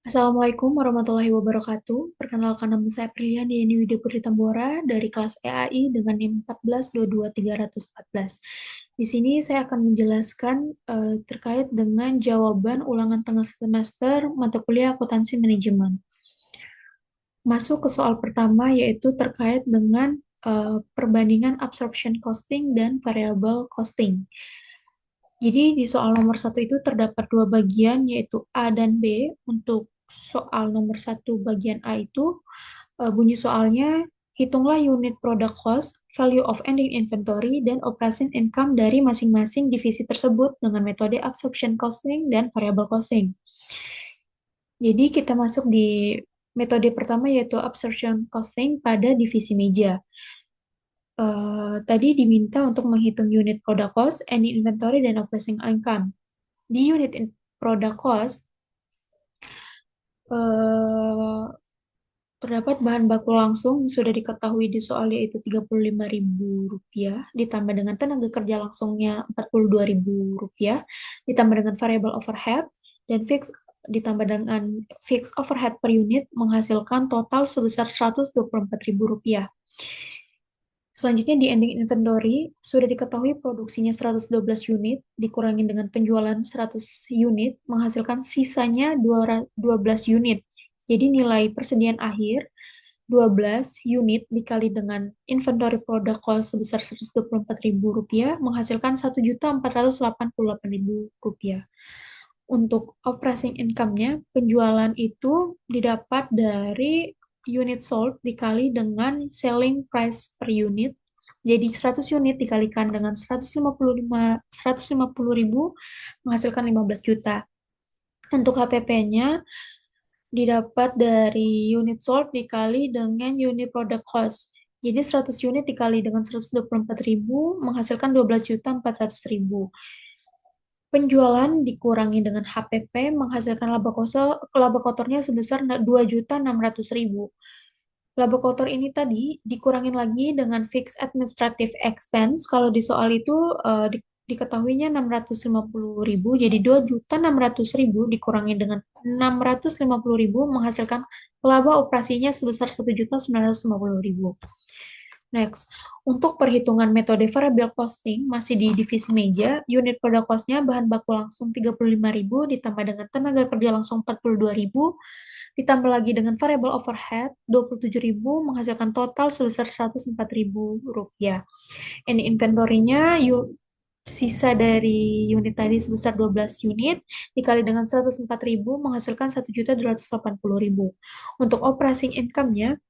Assalamualaikum warahmatullahi wabarakatuh. Perkenalkan nama saya Prilian Yeni Widi Putri Tambora dari kelas EAI dengan NIM 1422314. Di sini saya akan menjelaskan terkait dengan jawaban ulangan tengah semester mata kuliah akuntansi manajemen. Masuk ke soal pertama yaitu terkait dengan perbandingan absorption costing dan variable costing. Jadi di soal nomor satu itu terdapat dua bagian yaitu A dan B. Untuk soal nomor satu bagian A itu bunyi soalnya hitunglah unit product cost, value of ending inventory, dan operating income dari masing-masing divisi tersebut dengan metode absorption costing dan variable costing. Jadi kita masuk di metode pertama yaitu absorption costing pada divisi meja. Tadi diminta untuk menghitung unit product cost, ending inventory, dan operating income. Di unit product cost, eh, terdapat bahan baku langsung yang sudah diketahui di soal yaitu Rp35.000, ditambah dengan tenaga kerja langsungnya Rp42.000, ditambah dengan variable overhead, dan ditambah dengan fixed overhead per unit menghasilkan total sebesar Rp124.000. Selanjutnya di ending inventory, sudah diketahui produksinya 112 unit, dikurangi dengan penjualan 100 unit, menghasilkan sisanya 12 unit. Jadi nilai persediaan akhir 12 unit dikali dengan inventory product cost sebesar Rp124.000 menghasilkan Rp1.488.000. Untuk operating income-nya, penjualan itu didapat dari unit sold dikali dengan selling price per unit. Jadi 100 unit dikalikan dengan 150.000 menghasilkan 15 juta. Untuk HPP-nya didapat dari unit sold dikali dengan unit product cost. Jadi 100 unit dikali dengan 124.000 menghasilkan 12.400.000. Penjualan dikurangi dengan HPP menghasilkan laba kotornya sebesar 2.600.000. Laba kotor ini tadi dikurangin lagi dengan fixed administrative expense. Kalau di soal itu diketahuinya 650.000, jadi 2.600.000 dikurangi dengan 650.000 menghasilkan laba operasinya sebesar 1.950.000. Next, untuk perhitungan metode variable costing masih di divisi meja, unit product cost-nya bahan baku langsung 35.000 ditambah dengan tenaga kerja langsung 42.000 ditambah lagi dengan variable overhead 27.000 menghasilkan total sebesar Rp104.000. Ini inventory-nya sisa dari unit tadi sebesar 12 unit dikali dengan 104.000 menghasilkan 1.280.000. Untuk operating income-nya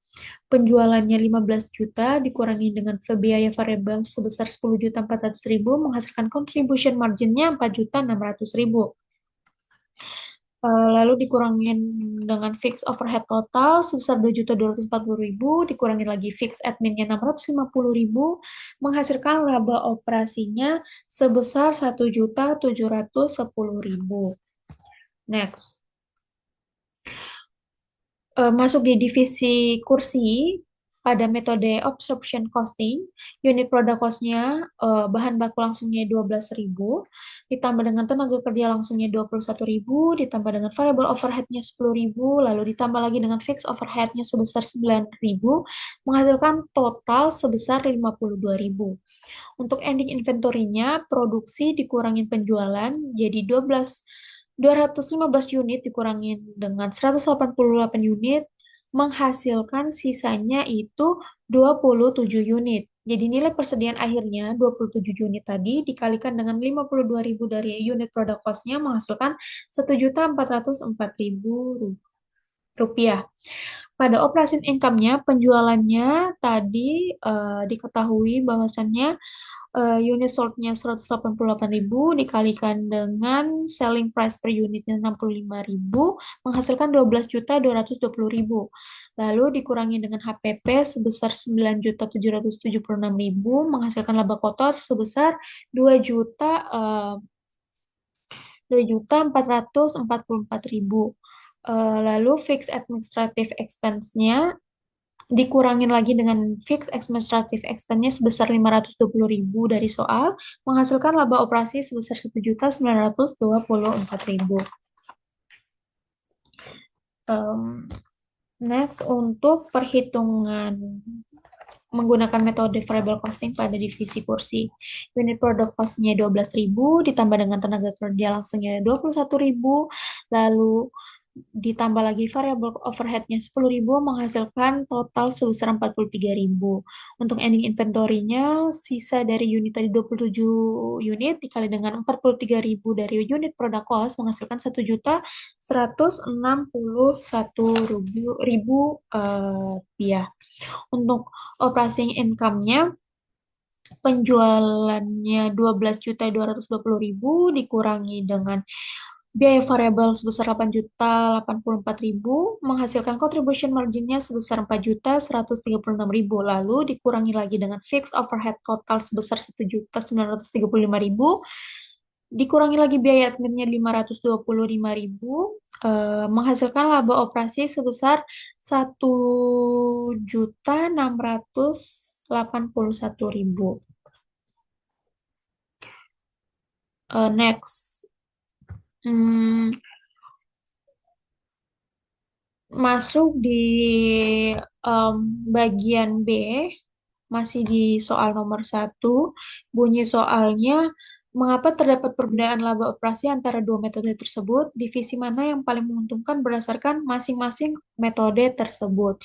penjualannya 15 juta dikurangi dengan biaya variabel sebesar 10.400.000 menghasilkan contribution marginnya 4.600.000. Lalu dikurangin dengan fixed overhead total sebesar 2.240.000 dikurangi lagi fixed adminnya 650.000 menghasilkan laba operasinya sebesar 1.710.000. Next. Masuk di divisi kursi pada metode absorption costing, unit product cost-nya bahan baku langsungnya 12.000, ditambah dengan tenaga kerja langsungnya 21.000, ditambah dengan variable overhead-nya 10.000, lalu ditambah lagi dengan fixed overhead-nya sebesar 9.000, menghasilkan total sebesar 52.000. Untuk ending inventory-nya, produksi dikurangin penjualan, jadi 215 unit dikurangin dengan 188 unit, menghasilkan sisanya itu 27 unit. Jadi nilai persediaan akhirnya 27 unit tadi dikalikan dengan 52.000 dari unit product cost-nya menghasilkan 1.404.000 rupiah. Pada operasi income-nya, penjualannya tadi diketahui bahwasannya unit sold-nya 188.000 dikalikan dengan selling price per unitnya 65.000 menghasilkan 12.220.000. Lalu dikurangi dengan HPP sebesar 9.776.000 menghasilkan laba kotor sebesar 2.444.000. Lalu fixed administrative expense-nya dikurangin lagi dengan fixed administrative expense-nya sebesar 520.000 dari soal, menghasilkan laba operasi sebesar 1.924.000. Em, Next, untuk perhitungan menggunakan metode variable costing pada divisi kursi. Unit product cost-nya 12.000 ditambah dengan tenaga kerja langsungnya 21.000, lalu ditambah lagi variable overhead-nya 10.000 menghasilkan total sebesar 43.000. Untuk ending inventory-nya sisa dari unit tadi 27 unit dikali dengan 43.000 dari unit product cost menghasilkan 1.161.000 rupiah. Untuk operating income-nya penjualannya 12.220.000 dikurangi dengan biaya variabel sebesar 8.084.000 menghasilkan contribution margin-nya sebesar 4.136.000 lalu dikurangi lagi dengan fixed overhead total sebesar 1.935.000 dikurangi lagi biaya adminnya 525.000 menghasilkan laba operasi sebesar 1.681.000. Next. Hmm, Masuk di em, bagian B, masih di soal nomor 1. Bunyi soalnya, mengapa terdapat perbedaan laba operasi antara dua metode tersebut? Divisi mana yang paling menguntungkan berdasarkan masing-masing metode tersebut?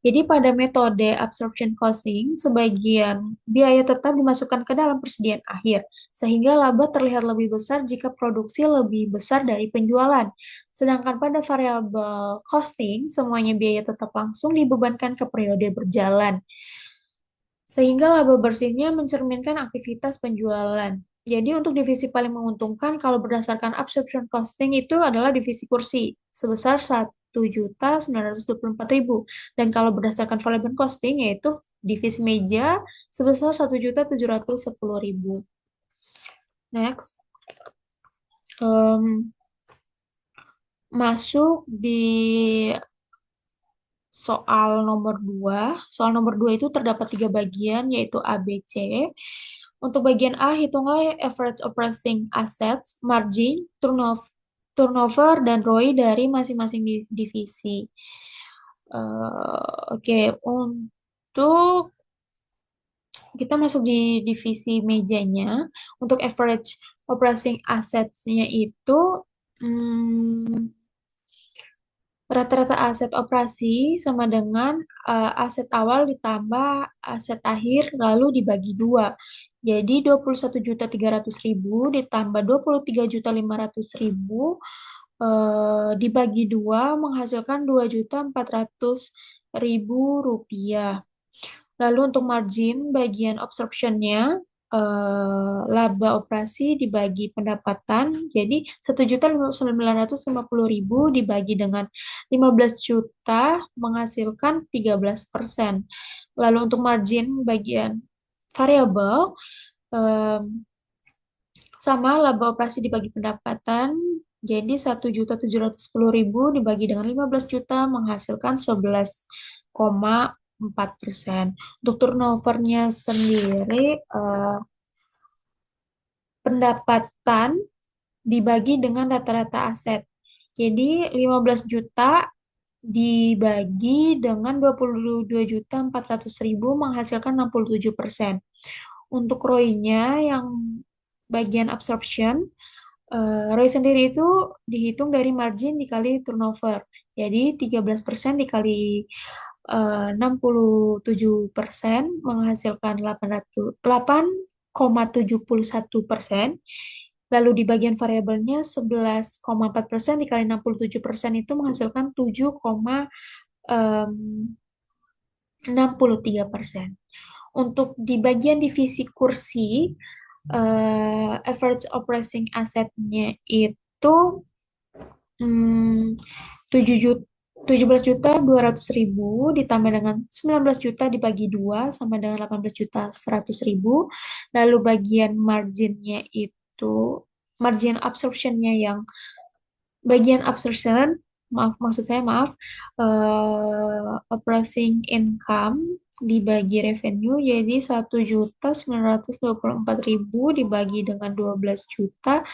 Jadi pada metode absorption costing, sebagian biaya tetap dimasukkan ke dalam persediaan akhir, sehingga laba terlihat lebih besar jika produksi lebih besar dari penjualan. Sedangkan pada variable costing, semuanya biaya tetap langsung dibebankan ke periode berjalan. Sehingga laba bersihnya mencerminkan aktivitas penjualan. Jadi untuk divisi paling menguntungkan kalau berdasarkan absorption costing itu adalah divisi kursi sebesar 1.924.000. Dan kalau berdasarkan variable costing yaitu divisi meja sebesar 1.710.000. Next. Masuk di soal nomor 2 itu terdapat 3 bagian, yaitu A, B, C. Untuk bagian A, hitunglah average operating assets, margin, turnover, dan ROI dari masing-masing divisi. Oke, untuk kita masuk di divisi mejanya. Untuk average operating assets-nya itu hmm, rata-rata aset operasi sama dengan aset awal ditambah aset akhir lalu dibagi dua. Jadi 21.300.000 ditambah 23.500.000 dibagi dua menghasilkan 2.400.000 rupiah. Lalu untuk margin bagian absorption-nya laba operasi dibagi pendapatan, jadi 1.950.000 dibagi dengan 15 juta menghasilkan 13%. Lalu untuk margin bagian variabel sama laba operasi dibagi pendapatan, jadi 1.710.000 dibagi dengan 15 juta menghasilkan 11,4%. Untuk turnovernya sendiri, pendapatan dibagi dengan rata-rata aset. Jadi 15 juta dibagi dengan 22.400.000 menghasilkan 67%. Untuk ROI-nya yang bagian absorption, ROI sendiri itu dihitung dari margin dikali turnover. Jadi 13% dikali 67% menghasilkan 8,71%. Lalu di bagian variabelnya 11,4% dikali 67% itu menghasilkan 7,63%. Untuk di bagian divisi kursi, average operating asset-nya itu 17.200.000 ditambah dengan 19 juta dibagi 2 sama dengan 18.100.000. Lalu bagian marginnya itu margin absorption-nya yang bagian absorption maksud saya operating income dibagi revenue jadi 1.924.000 dibagi dengan 12 juta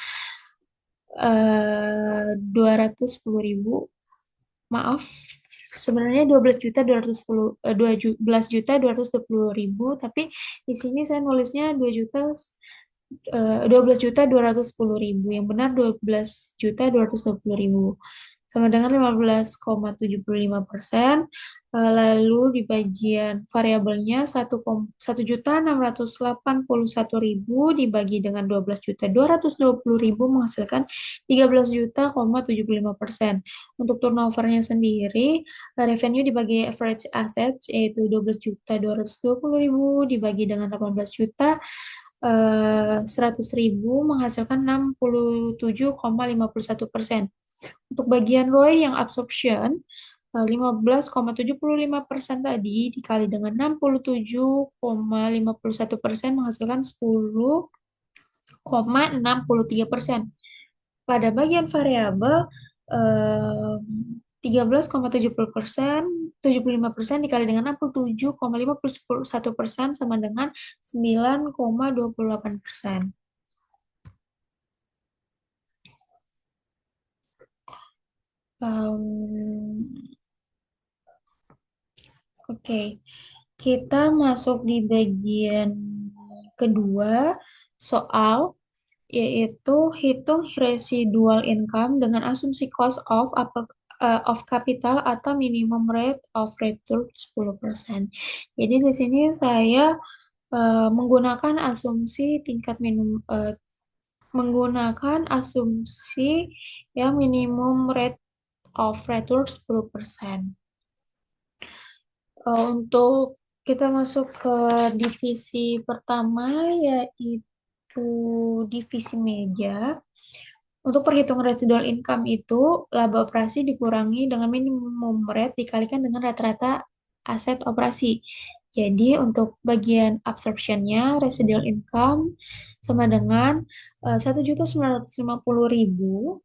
210.000 maaf, sebenarnya 12.220.000, tapi di sini saya nulisnya 12.210.000. Yang benar 12.220.000 sama dengan 15,75%. Lalu di bagian variabelnya 1.681.000 dibagi dengan 12.220.000 menghasilkan 13.000,75%. Untuk turnovernya sendiri, revenue dibagi average assets yaitu 12.220.000 dibagi dengan 100.000 menghasilkan 67,51%. Untuk bagian ROI yang absorption, 15,75% tadi dikali dengan 67,51% menghasilkan 10,63%. Pada bagian variabel, 13,70%, 75% dikali dengan 67,51% sama dengan 9,28%. Oke, kita masuk di bagian kedua soal, yaitu hitung residual income dengan asumsi cost of capital atau minimum rate of return 10%. Jadi di sini saya menggunakan asumsi tingkat menggunakan asumsi yang minimum rate of return 10%. Untuk kita masuk ke divisi pertama, yaitu divisi meja. Untuk perhitungan residual income itu, laba operasi dikurangi dengan minimum rate dikalikan dengan rata-rata aset operasi. Jadi untuk bagian absorption-nya, residual income sama dengan 1.950.000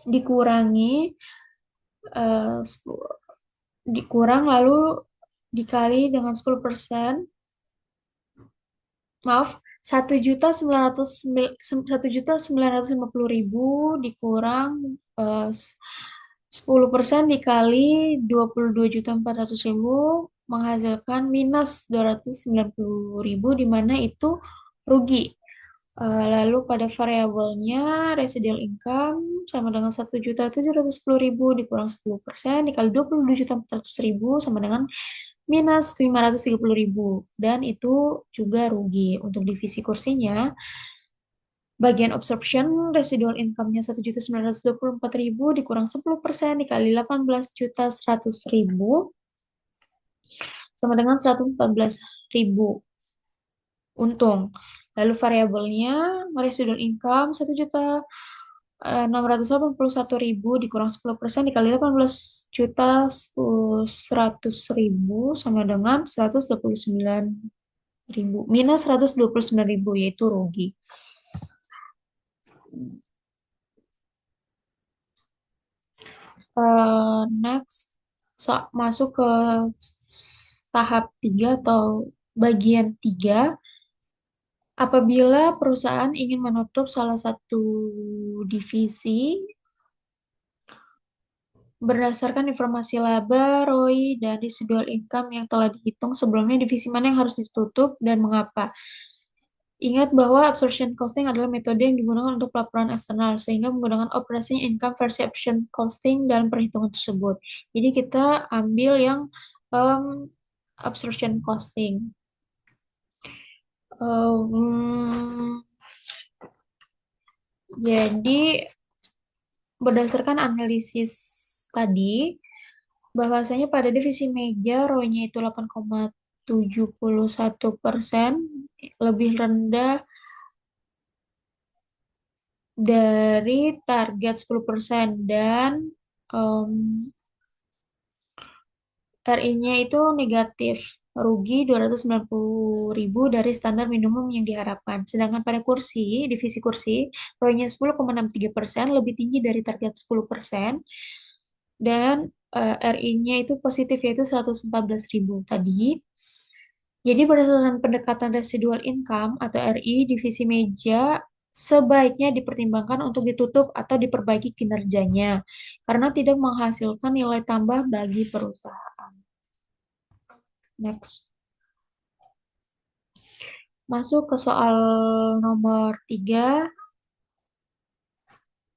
dikurangi dikurang lalu dikali dengan 10%. Maaf, 1.950.000 dikurang 10% dikali 22.400.000 menghasilkan minus 290.000, di mana itu rugi. Lalu pada variabelnya residual income sama dengan 1.710.000 dikurang 10% dikali 22.400.000 sama dengan minus 530.000, dan itu juga rugi. Untuk divisi kursinya, bagian absorption residual income-nya 1.924.000 dikurang 10% dikali 18.100.000 sama dengan 114.000 untung. Lalu variabelnya residual income 1.681.000 dikurang 10% dikali 18.100.000 sama dengan 129.000 minus 129.000, yaitu rugi. Next, masuk ke tahap 3 atau bagian 3. Apabila perusahaan ingin menutup salah satu divisi berdasarkan informasi laba, ROI, dan residual income yang telah dihitung sebelumnya, divisi mana yang harus ditutup dan mengapa? Ingat bahwa absorption costing adalah metode yang digunakan untuk pelaporan eksternal, sehingga menggunakan operating income versi absorption costing dalam perhitungan tersebut. Jadi kita ambil yang absorption costing. Jadi berdasarkan analisis tadi, bahwasanya pada divisi meja ROI-nya itu 8,71%, lebih rendah dari target 10%, dan RI-nya itu negatif, rugi 290.000 dari standar minimum yang diharapkan. Sedangkan pada divisi kursi, ROI-nya 10,63%, lebih tinggi dari target 10%, dan RI-nya itu positif, yaitu 114.000 tadi. Jadi berdasarkan pendekatan residual income atau RI, divisi meja sebaiknya dipertimbangkan untuk ditutup atau diperbaiki kinerjanya karena tidak menghasilkan nilai tambah bagi perusahaan. Next. Masuk ke soal nomor 3,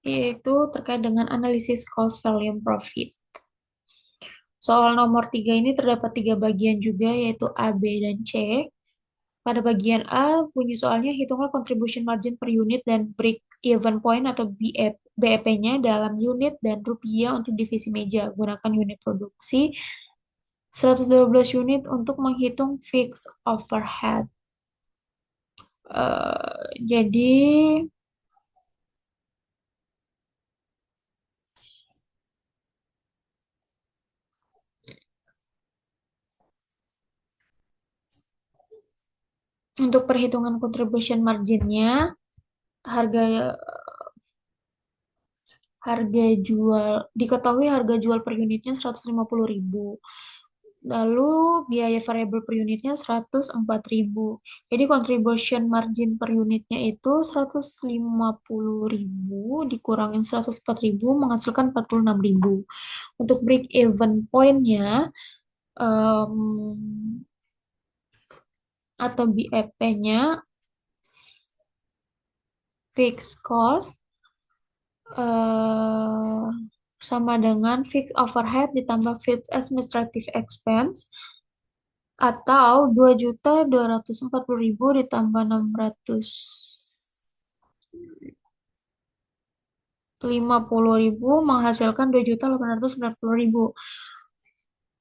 yaitu terkait dengan analisis cost volume profit. Soal nomor 3 ini terdapat 3 bagian juga, yaitu A, B, dan C. Pada bagian A, bunyi soalnya hitunglah contribution margin per unit dan break even point atau BEP-nya dalam unit dan rupiah untuk divisi meja. Gunakan unit produksi 112 unit untuk menghitung fixed overhead. Jadi untuk perhitungan contribution marginnya, harga harga jual diketahui harga jual per unitnya 150.000. Lalu biaya variabel per unitnya 104.000. Jadi contribution margin per unitnya itu 150.000 dikurangin 104.000 menghasilkan 46.000. Untuk break even point-nya atau BEP-nya fixed cost eh, sama dengan fixed overhead ditambah fixed administrative expense atau 2.240.000 ditambah 650.000 menghasilkan 2.890.000.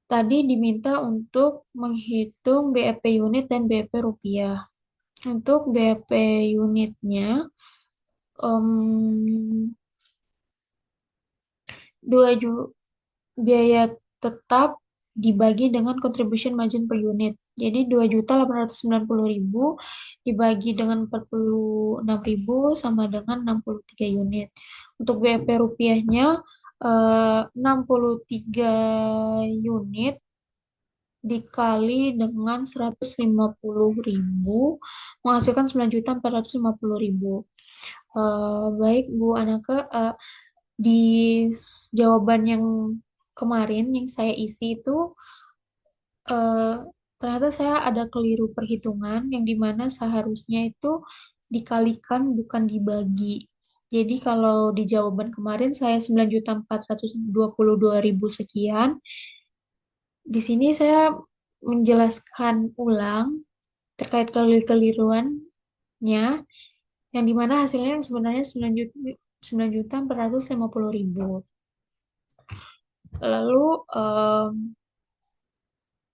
Tadi diminta untuk menghitung BEP unit dan BEP rupiah. Untuk BEP unitnya, 2 biaya tetap dibagi dengan contribution margin per unit. Jadi 2.890.000 dibagi dengan 46.000 sama dengan 63 unit. Untuk BEP rupiahnya 63 unit dikali dengan 150.000 menghasilkan 9.450.000. Baik Bu Anaka, di jawaban yang kemarin yang saya isi itu eh, ternyata saya ada keliru perhitungan yang dimana seharusnya itu dikalikan bukan dibagi. Jadi kalau di jawaban kemarin saya 9.422.000 sekian, di sini saya menjelaskan ulang terkait keliruannya yang dimana hasilnya yang sebenarnya 9.450.000. Lalu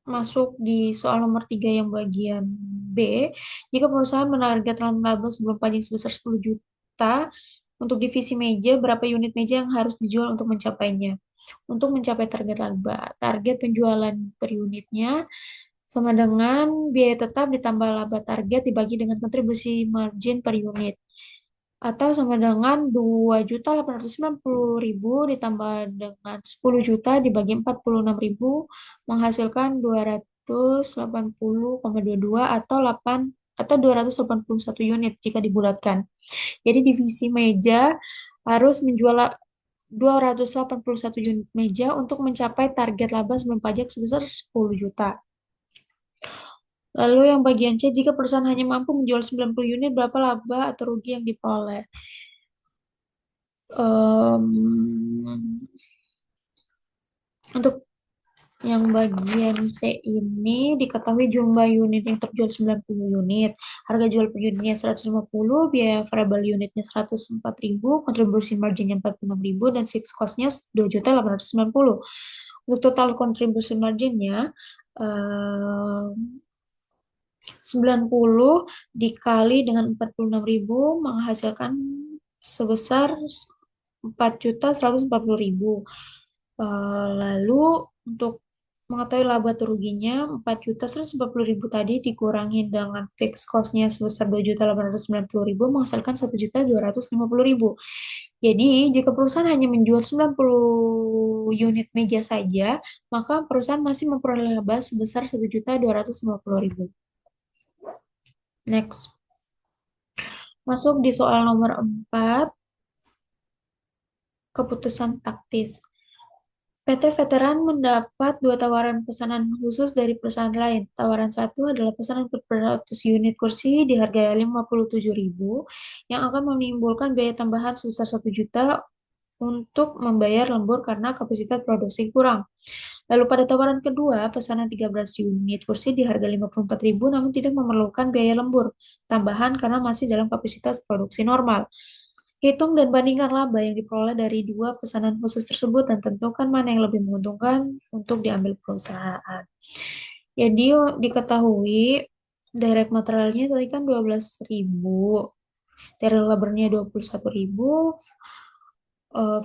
masuk di soal nomor 3 yang bagian B, jika perusahaan menargetkan laba sebelum pajak sebesar 10 juta untuk divisi meja, berapa unit meja yang harus dijual untuk mencapainya? Untuk mencapai target laba, target penjualan per unitnya sama dengan biaya tetap ditambah laba target dibagi dengan kontribusi margin per unit atau sama dengan 2.890.000 ditambah dengan 10 juta dibagi 46.000 menghasilkan 280,22 atau 281 unit jika dibulatkan. Jadi divisi meja harus menjual 281 unit meja untuk mencapai target laba sebelum pajak sebesar 10 juta. Lalu yang bagian C, jika perusahaan hanya mampu menjual 90 unit, berapa laba atau rugi yang diperoleh? Untuk yang bagian C ini diketahui jumlah unit yang terjual 90 unit. Harga jual per unitnya 150, biaya variabel unitnya 104.000, kontribusi marginnya 46.000, dan fixed cost-nya 2.890. Untuk total kontribusi marginnya 90 dikali dengan 46.000 menghasilkan sebesar 4.140.000. Lalu untuk mengetahui laba atau ruginya 4.140.000 tadi dikurangi dengan fixed cost-nya sebesar 2.890.000 menghasilkan 1.250.000. Jadi jika perusahaan hanya menjual 90 unit meja saja, maka perusahaan masih memperoleh laba sebesar 1.250.000. Next. Masuk di soal nomor 4, keputusan taktis. PT Veteran mendapat dua tawaran pesanan khusus dari perusahaan lain. Tawaran satu adalah pesanan beratus unit kursi di harga 57.000 yang akan menimbulkan biaya tambahan sebesar 1 juta untuk membayar lembur karena kapasitas produksi kurang. Lalu pada tawaran kedua, pesanan 13 unit kursi di harga 54.000 namun tidak memerlukan biaya lembur tambahan karena masih dalam kapasitas produksi normal. Hitung dan bandingkan laba yang diperoleh dari dua pesanan khusus tersebut dan tentukan mana yang lebih menguntungkan untuk diambil perusahaan. Jadi diketahui direct materialnya tadi kan 12.000, direct labornya 21.000,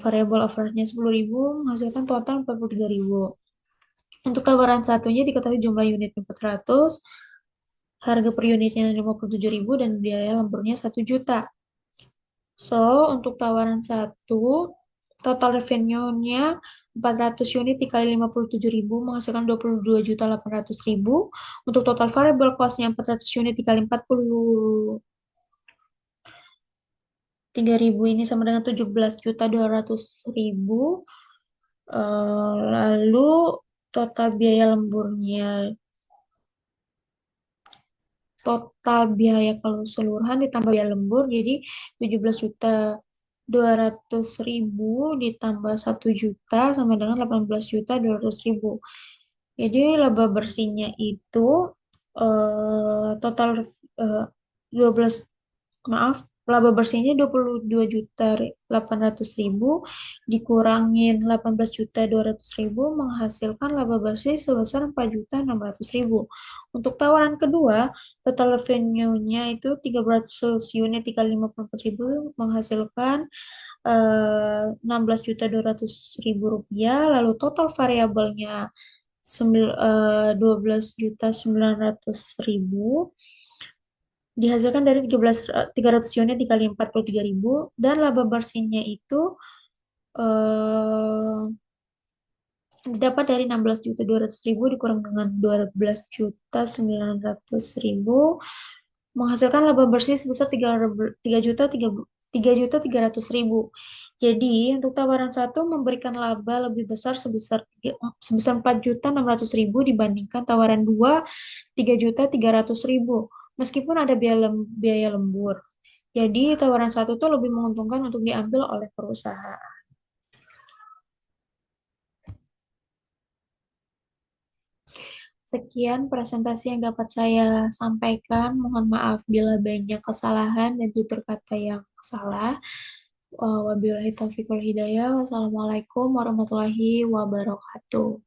variable overhead-nya 10.000, menghasilkan total 43.000. Untuk tawaran satunya diketahui jumlah unit 400, harga per unitnya 57.000 dan biaya lemburnya 1 juta. So, untuk tawaran satu, total revenue-nya 400 unit dikali 57.000 menghasilkan 22.800.000. Untuk total variable cost-nya 400 unit dikali 43.000 ini sama dengan 17.200.000. Lalu total biaya lemburnya, total biaya keseluruhan ditambah biaya lembur jadi 17.200.000 ditambah 1 juta sama dengan 18.200.000. Jadi laba bersihnya itu total 12, maaf, laba bersihnya 22.800.000 dikurangin 18.200.000 menghasilkan laba bersih sebesar 4.600.000. Untuk tawaran kedua, total revenue-nya itu 300 unit dikali 54.000 menghasilkan 16.200.000 rupiah. Lalu total variabelnya 12.900.000 dihasilkan dari 300 unit dikali 43.000 dan laba bersihnya itu eh, didapat dari 16.200.000 dikurang dengan 12.900.000 menghasilkan laba bersih sebesar 3.300.000. Jadi untuk tawaran satu memberikan laba lebih besar sebesar 4.600.000 dibandingkan tawaran dua 3.300.000 meskipun ada biaya lembur. Jadi tawaran satu tuh lebih menguntungkan untuk diambil oleh perusahaan. Sekian presentasi yang dapat saya sampaikan. Mohon maaf bila banyak kesalahan dan tutur kata yang salah. Wabillahi taufiq wal hidayah. Wassalamualaikum warahmatullahi wabarakatuh.